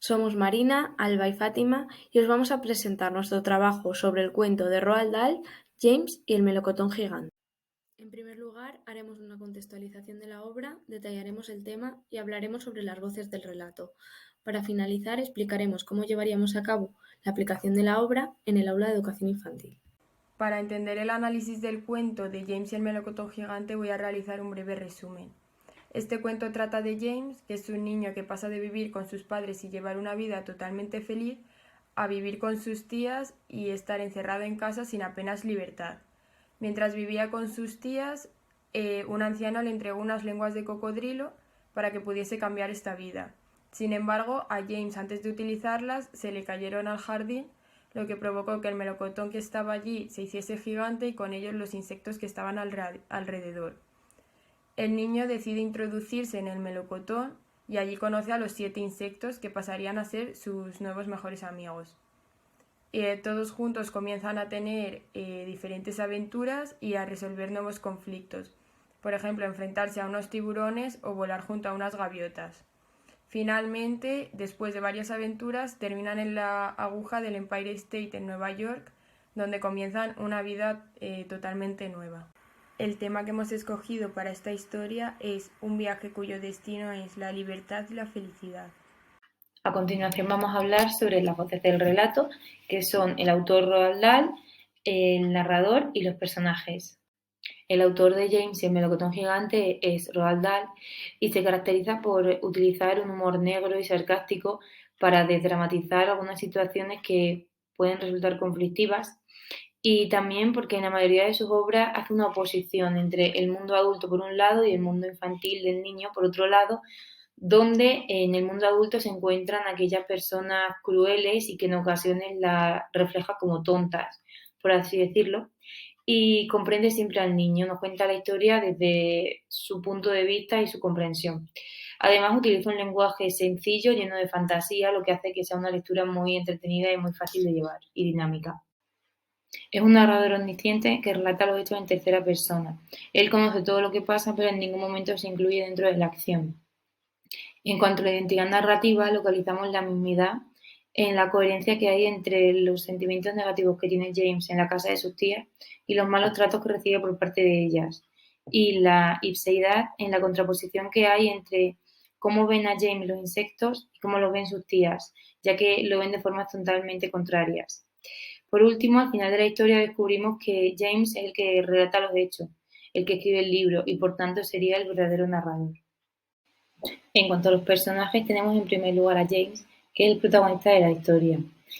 Somos Marina, Alba y Fátima y os vamos a presentar nuestro trabajo sobre el cuento de Roald Dahl, James y el melocotón gigante. En primer lugar, haremos una contextualización de la obra, detallaremos el tema y hablaremos sobre las voces del relato. Para finalizar, explicaremos cómo llevaríamos a cabo la aplicación de la obra en el aula de educación infantil. Para entender el análisis del cuento de James y el melocotón gigante voy a realizar un breve resumen. Este cuento trata de James, que es un niño que pasa de vivir con sus padres y llevar una vida totalmente feliz a vivir con sus tías y estar encerrado en casa sin apenas libertad. Mientras vivía con sus tías, un anciano le entregó unas lenguas de cocodrilo para que pudiese cambiar esta vida. Sin embargo, a James, antes de utilizarlas, se le cayeron al jardín, lo que provocó que el melocotón que estaba allí se hiciese gigante y con ellos los insectos que estaban alrededor. El niño decide introducirse en el melocotón y allí conoce a los 7 insectos que pasarían a ser sus nuevos mejores amigos. Todos juntos comienzan a tener diferentes aventuras y a resolver nuevos conflictos. Por ejemplo, enfrentarse a unos tiburones o volar junto a unas gaviotas. Finalmente, después de varias aventuras, terminan en la aguja del Empire State en Nueva York, donde comienzan una vida totalmente nueva. El tema que hemos escogido para esta historia es un viaje cuyo destino es la libertad y la felicidad. A continuación vamos a hablar sobre las voces del relato, que son el autor Roald Dahl, el narrador y los personajes. El autor de James y el melocotón gigante es Roald Dahl y se caracteriza por utilizar un humor negro y sarcástico para desdramatizar algunas situaciones que pueden resultar conflictivas y también porque en la mayoría de sus obras hace una oposición entre el mundo adulto por un lado y el mundo infantil del niño por otro lado, donde en el mundo adulto se encuentran aquellas personas crueles y que en ocasiones las refleja como tontas, por así decirlo, y comprende siempre al niño, nos cuenta la historia desde su punto de vista y su comprensión. Además utiliza un lenguaje sencillo, lleno de fantasía, lo que hace que sea una lectura muy entretenida y muy fácil de llevar y dinámica. Es un narrador omnisciente que relata los hechos en tercera persona. Él conoce todo lo que pasa, pero en ningún momento se incluye dentro de la acción. En cuanto a la identidad narrativa, localizamos la mismidad en la coherencia que hay entre los sentimientos negativos que tiene James en la casa de sus tías y los malos tratos que recibe por parte de ellas, y la ipseidad en la contraposición que hay entre cómo ven a James los insectos y cómo lo ven sus tías, ya que lo ven de formas totalmente contrarias. Por último, al final de la historia descubrimos que James es el que relata los hechos, el que escribe el libro y por tanto sería el verdadero narrador. En cuanto a los personajes, tenemos en primer lugar a James, que es el protagonista de la historia.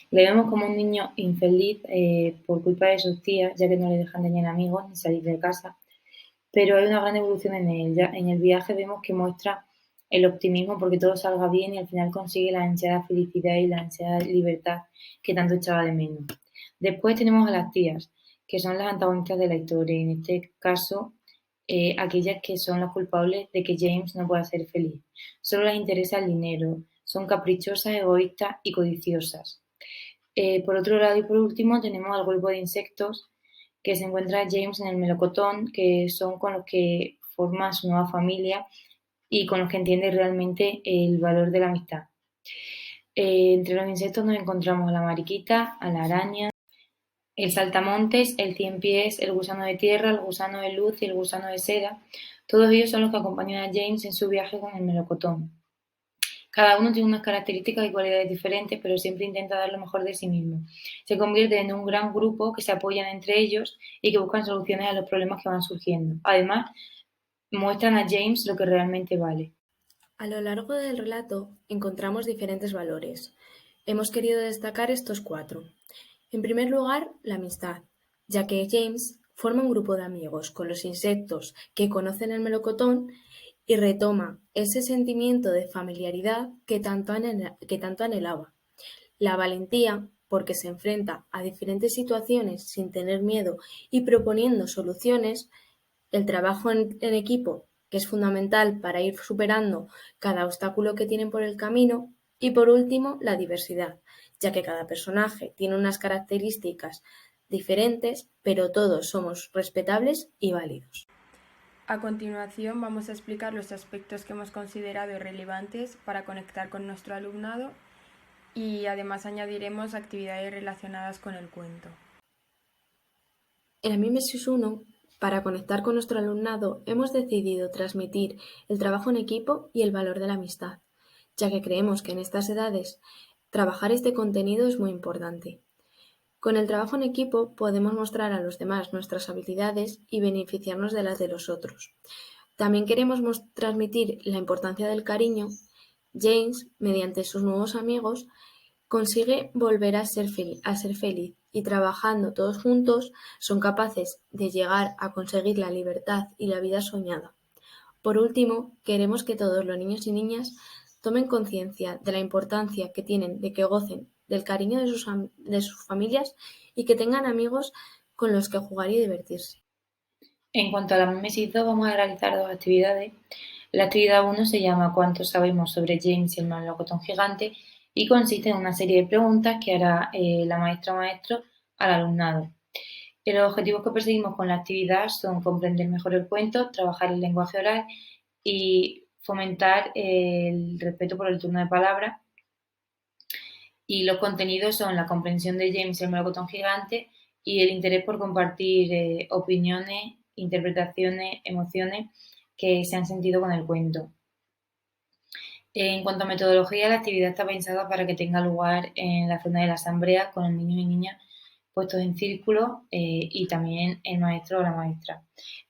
Le vemos como un niño infeliz por culpa de sus tías, ya que no le dejan tener amigos ni salir de casa. Pero hay una gran evolución en él. Ya en el viaje vemos que muestra el optimismo porque todo salga bien y al final consigue la ansiada felicidad y la ansiada libertad que tanto echaba de menos. Después tenemos a las tías, que son las antagonistas de la historia, y en este caso aquellas que son las culpables de que James no pueda ser feliz. Solo les interesa el dinero, son caprichosas, egoístas y codiciosas. Por otro lado y por último tenemos al grupo de insectos que se encuentra James en el melocotón, que son con los que forma su nueva familia y con los que entiende realmente el valor de la amistad. Entre los insectos nos encontramos a la mariquita, a la araña, el saltamontes, el ciempiés, el gusano de tierra, el gusano de luz y el gusano de seda. Todos ellos son los que acompañan a James en su viaje con el melocotón. Cada uno tiene unas características y cualidades diferentes, pero siempre intenta dar lo mejor de sí mismo. Se convierte en un gran grupo que se apoyan entre ellos y que buscan soluciones a los problemas que van surgiendo. Además, muestran a James lo que realmente vale. A lo largo del relato encontramos diferentes valores. Hemos querido destacar estos 4. En primer lugar, la amistad, ya que James forma un grupo de amigos con los insectos que conocen el melocotón y retoma ese sentimiento de familiaridad que tanto anhelaba. La valentía, porque se enfrenta a diferentes situaciones sin tener miedo y proponiendo soluciones. El trabajo en equipo, que es fundamental para ir superando cada obstáculo que tienen por el camino. Y por último, la diversidad, ya que cada personaje tiene unas características diferentes, pero todos somos respetables y válidos. A continuación vamos a explicar los aspectos que hemos considerado relevantes para conectar con nuestro alumnado y además añadiremos actividades relacionadas con el cuento. En Mimesis 1, para conectar con nuestro alumnado, hemos decidido transmitir el trabajo en equipo y el valor de la amistad, ya que creemos que en estas edades trabajar este contenido es muy importante. Con el trabajo en equipo podemos mostrar a los demás nuestras habilidades y beneficiarnos de las de los otros. También queremos transmitir la importancia del cariño. James, mediante sus nuevos amigos, consigue volver a ser feliz y trabajando todos juntos son capaces de llegar a conseguir la libertad y la vida soñada. Por último, queremos que todos los niños y niñas tomen conciencia de la importancia que tienen de que gocen del cariño de sus familias y que tengan amigos con los que jugar y divertirse. En cuanto a la Mimesis 2, vamos a realizar 2 actividades. La actividad 1 se llama ¿Cuánto sabemos sobre James y el melocotón gigante? Y consiste en una serie de preguntas que hará la maestra o maestro al alumnado. Los objetivos que perseguimos con la actividad son comprender mejor el cuento, trabajar el lenguaje oral y fomentar el respeto por el turno de palabra. Y los contenidos son la comprensión de James y el melocotón gigante y el interés por compartir opiniones, interpretaciones, emociones que se han sentido con el cuento. En cuanto a metodología, la actividad está pensada para que tenga lugar en la zona de la asamblea con los niños y niñas puestos en círculo y también el maestro o la maestra.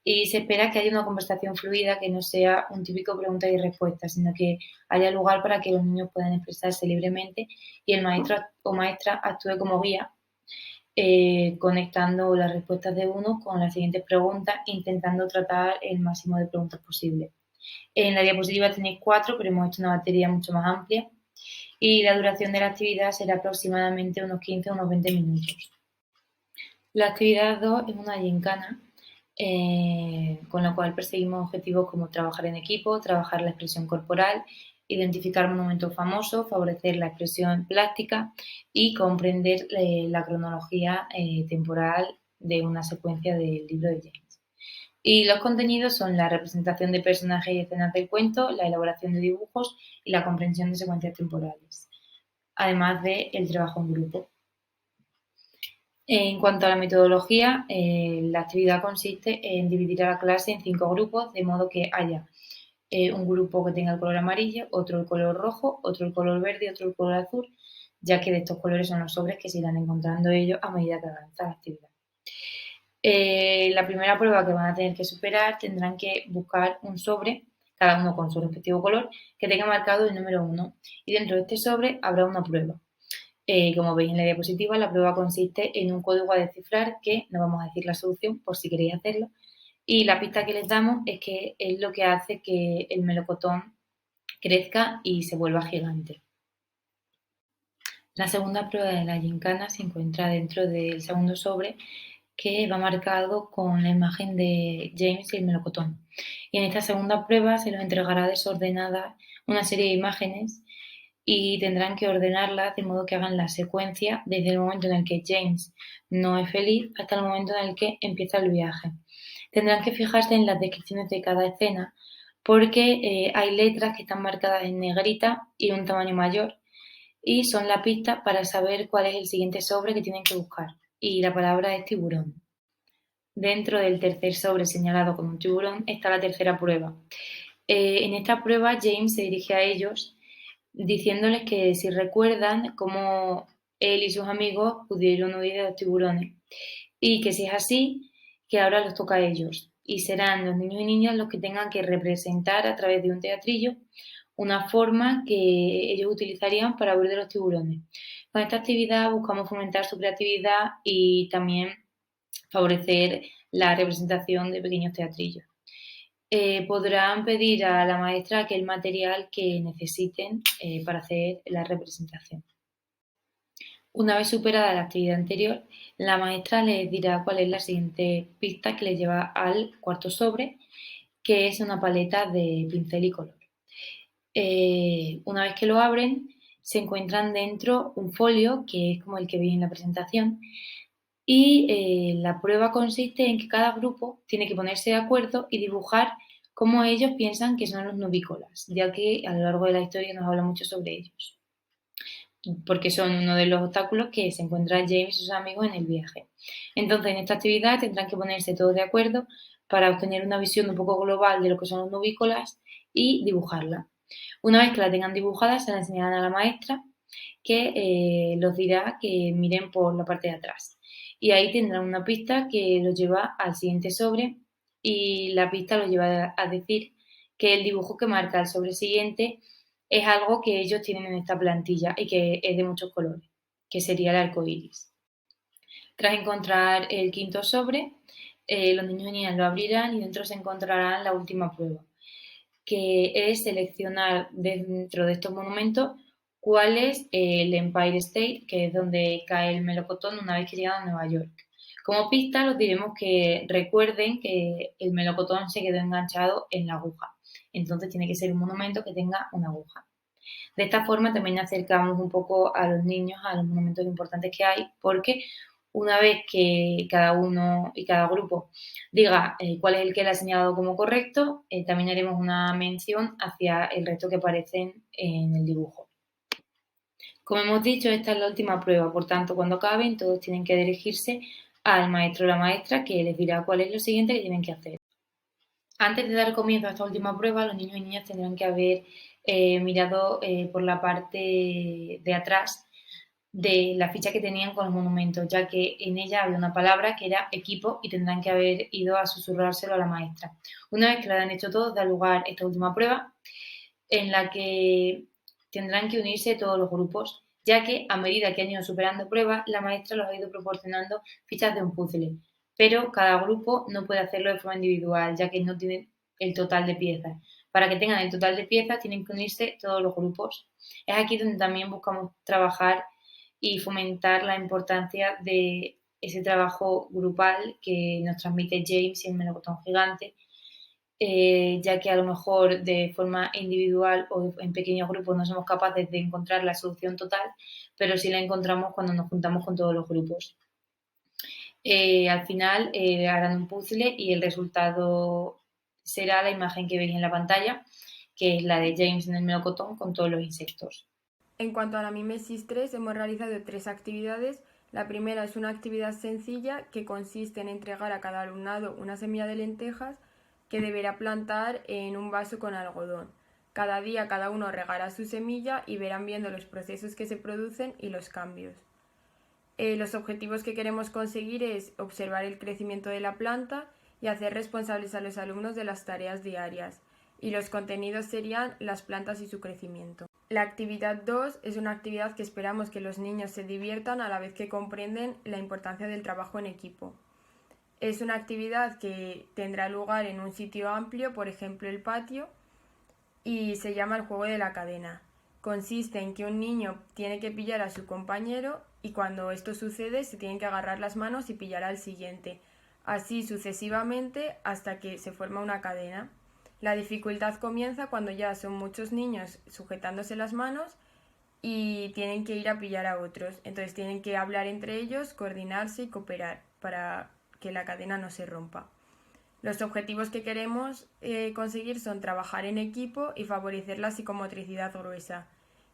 Y se espera que haya una conversación fluida, que no sea un típico pregunta y respuesta, sino que haya lugar para que los niños puedan expresarse libremente y el maestro o maestra actúe como guía, conectando las respuestas de uno con las siguientes preguntas, intentando tratar el máximo de preguntas posible. En la diapositiva tenéis 4, pero hemos hecho una batería mucho más amplia y la duración de la actividad será aproximadamente unos 15 o unos 20 minutos. La actividad 2 es una gincana con la cual perseguimos objetivos como trabajar en equipo, trabajar la expresión corporal, identificar monumentos famosos, favorecer la expresión plástica y comprender la cronología temporal de una secuencia del libro de James. Y los contenidos son la representación de personajes y escenas del cuento, la elaboración de dibujos y la comprensión de secuencias temporales, además del trabajo en grupo. En cuanto a la metodología, la actividad consiste en dividir a la clase en 5 grupos, de modo que haya un grupo que tenga el color amarillo, otro el color rojo, otro el color verde y otro el color azul, ya que de estos colores son los sobres que se irán encontrando ellos a medida que avanza la actividad. La primera prueba que van a tener que superar tendrán que buscar un sobre, cada uno con su respectivo color, que tenga marcado el número 1 y dentro de este sobre habrá una prueba. Como veis en la diapositiva, la prueba consiste en un código a descifrar que no vamos a decir la solución por si queréis hacerlo. Y la pista que les damos es que es lo que hace que el melocotón crezca y se vuelva gigante. La segunda prueba de la gincana se encuentra dentro del segundo sobre, que va marcado con la imagen de James y el melocotón. Y en esta segunda prueba se les entregará desordenada una serie de imágenes y tendrán que ordenarlas de modo que hagan la secuencia desde el momento en el que James no es feliz hasta el momento en el que empieza el viaje. Tendrán que fijarse en las descripciones de cada escena porque hay letras que están marcadas en negrita y un tamaño mayor y son la pista para saber cuál es el siguiente sobre que tienen que buscar. Y la palabra es tiburón. Dentro del tercer sobre señalado con un tiburón está la tercera prueba. En esta prueba James se dirige a ellos diciéndoles que si recuerdan cómo él y sus amigos pudieron huir de los tiburones y que si es así, que ahora los toca a ellos y serán los niños y niñas los que tengan que representar a través de un teatrillo una forma que ellos utilizarían para huir de los tiburones. Con esta actividad buscamos fomentar su creatividad y también favorecer la representación de pequeños teatrillos. Podrán pedir a la maestra aquel material que necesiten para hacer la representación. Una vez superada la actividad anterior, la maestra les dirá cuál es la siguiente pista que les lleva al cuarto sobre, que es una paleta de pincel y color. Una vez que lo abren, se encuentran dentro un folio, que es como el que veis en la presentación, y la prueba consiste en que cada grupo tiene que ponerse de acuerdo y dibujar cómo ellos piensan que son los nubícolas, ya que a lo largo de la historia nos habla mucho sobre ellos. porque son uno de los obstáculos que se encuentran James y sus amigos en el viaje. Entonces, en esta actividad tendrán que ponerse todos de acuerdo para obtener una visión un poco global de lo que son los nubícolas y dibujarla. Una vez que la tengan dibujada, se la enseñarán a la maestra, que los dirá que miren por la parte de atrás. Y ahí tendrán una pista que los lleva al siguiente sobre, y la pista los lleva a decir que el dibujo que marca el sobre siguiente es algo que ellos tienen en esta plantilla y que es de muchos colores, que sería el arco iris. Tras encontrar el quinto sobre, los niños y niñas lo abrirán y dentro se encontrarán la última prueba, que es seleccionar dentro de estos monumentos cuál es el Empire State, que es donde cae el melocotón una vez que llegan a Nueva York. Como pista, los diremos que recuerden que el melocotón se quedó enganchado en la aguja. Entonces tiene que ser un monumento que tenga una aguja. De esta forma también acercamos un poco a los niños a los monumentos importantes que hay, porque una vez que cada uno y cada grupo diga cuál es el que le ha señalado como correcto, también haremos una mención hacia el resto que aparecen en el dibujo. Como hemos dicho, esta es la última prueba, por tanto, cuando acaben, todos tienen que dirigirse al maestro o la maestra, que les dirá cuál es lo siguiente que tienen que hacer. Antes de dar comienzo a esta última prueba, los niños y niñas tendrán que haber mirado por la parte de atrás de la ficha que tenían con los monumentos, ya que en ella había una palabra que era equipo y tendrán que haber ido a susurrárselo a la maestra. Una vez que lo hayan hecho todos, da lugar esta última prueba en la que tendrán que unirse todos los grupos, ya que a medida que han ido superando pruebas, la maestra los ha ido proporcionando fichas de un puzzle, pero cada grupo no puede hacerlo de forma individual, ya que no tienen el total de piezas. Para que tengan el total de piezas tienen que unirse todos los grupos. Es aquí donde también buscamos trabajar y fomentar la importancia de ese trabajo grupal que nos transmite James y el melocotón gigante, ya que a lo mejor de forma individual o en pequeños grupos no somos capaces de encontrar la solución total, pero sí la encontramos cuando nos juntamos con todos los grupos. Al final harán un puzzle y el resultado será la imagen que veis en la pantalla, que es la de James en el melocotón con todos los insectos. En cuanto a la Mimesis 3, hemos realizado 3 actividades. La primera es una actividad sencilla que consiste en entregar a cada alumnado una semilla de lentejas que deberá plantar en un vaso con algodón. Cada día cada uno regará su semilla y verán viendo los procesos que se producen y los cambios. Los objetivos que queremos conseguir es observar el crecimiento de la planta y hacer responsables a los alumnos de las tareas diarias. Y los contenidos serían las plantas y su crecimiento. La actividad 2 es una actividad que esperamos que los niños se diviertan a la vez que comprenden la importancia del trabajo en equipo. Es una actividad que tendrá lugar en un sitio amplio, por ejemplo el patio, y se llama el juego de la cadena. Consiste en que un niño tiene que pillar a su compañero y cuando esto sucede se tienen que agarrar las manos y pillar al siguiente, así sucesivamente hasta que se forma una cadena. La dificultad comienza cuando ya son muchos niños sujetándose las manos y tienen que ir a pillar a otros. Entonces tienen que hablar entre ellos, coordinarse y cooperar para que la cadena no se rompa. Los objetivos que queremos conseguir son trabajar en equipo y favorecer la psicomotricidad gruesa.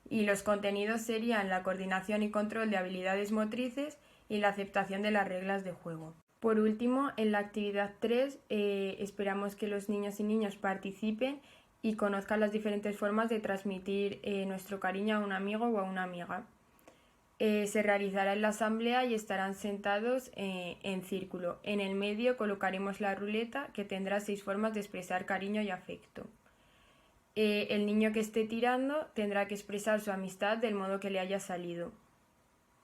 Y los contenidos serían la coordinación y control de habilidades motrices y la aceptación de las reglas de juego. Por último, en la actividad 3 esperamos que los niños y niñas participen y conozcan las diferentes formas de transmitir nuestro cariño a un amigo o a una amiga. Se realizará en la asamblea y estarán sentados en círculo. En el medio colocaremos la ruleta que tendrá 6 formas de expresar cariño y afecto. El niño que esté tirando tendrá que expresar su amistad del modo que le haya salido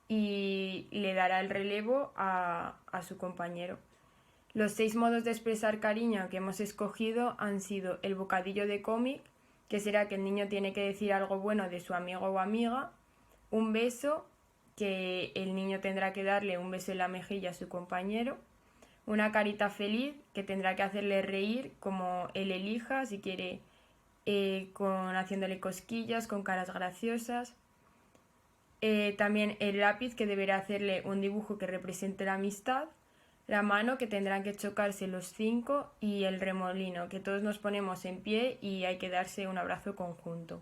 y le dará el relevo a su compañero. Los 6 modos de expresar cariño que hemos escogido han sido el bocadillo de cómic, que será que el niño tiene que decir algo bueno de su amigo o amiga, un beso, que el niño tendrá que darle un beso en la mejilla a su compañero, una carita feliz, que tendrá que hacerle reír como él elija, si quiere haciéndole cosquillas, con caras graciosas. También el lápiz, que deberá hacerle un dibujo que represente la amistad, la mano, que tendrán que chocarse los 5, y el remolino, que todos nos ponemos en pie y hay que darse un abrazo conjunto.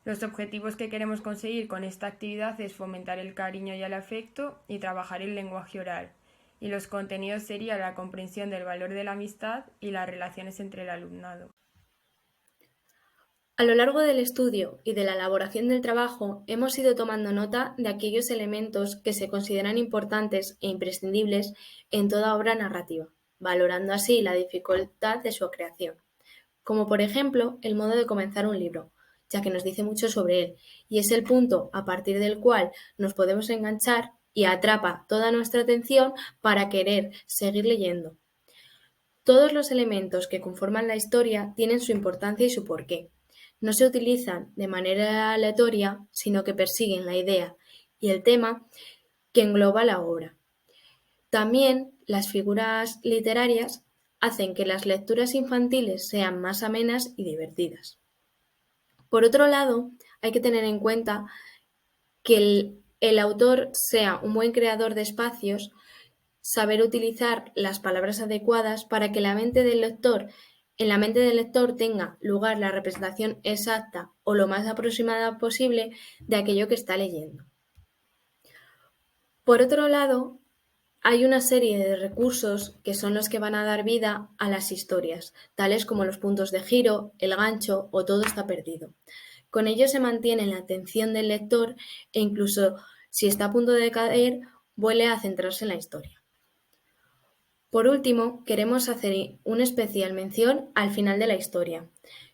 Los objetivos que queremos conseguir con esta actividad es fomentar el cariño y el afecto y trabajar el lenguaje oral. Y los contenidos serían la comprensión del valor de la amistad y las relaciones entre el alumnado. A lo largo del estudio y de la elaboración del trabajo, hemos ido tomando nota de aquellos elementos que se consideran importantes e imprescindibles en toda obra narrativa, valorando así la dificultad de su creación, como por ejemplo el modo de comenzar un libro, ya que nos dice mucho sobre él, y es el punto a partir del cual nos podemos enganchar y atrapa toda nuestra atención para querer seguir leyendo. Todos los elementos que conforman la historia tienen su importancia y su porqué. No se utilizan de manera aleatoria, sino que persiguen la idea y el tema que engloba la obra. También las figuras literarias hacen que las lecturas infantiles sean más amenas y divertidas. Por otro lado, hay que tener en cuenta que el autor sea un buen creador de espacios, saber utilizar las palabras adecuadas para que en la mente del lector tenga lugar la representación exacta o lo más aproximada posible de aquello que está leyendo. Por otro lado, hay una serie de recursos que son los que van a dar vida a las historias, tales como los puntos de giro, el gancho o todo está perdido. Con ello se mantiene la atención del lector e incluso si está a punto de caer, vuelve a centrarse en la historia. Por último, queremos hacer una especial mención al final de la historia.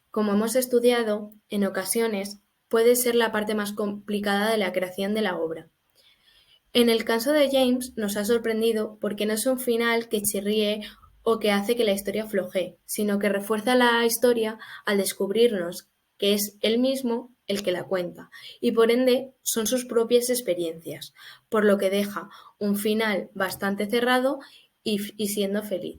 Como hemos estudiado, en ocasiones puede ser la parte más complicada de la creación de la obra. En el caso de James nos ha sorprendido porque no es un final que chirríe o que hace que la historia flojee, sino que refuerza la historia al descubrirnos que es él mismo el que la cuenta y por ende son sus propias experiencias, por lo que deja un final bastante cerrado y siendo feliz.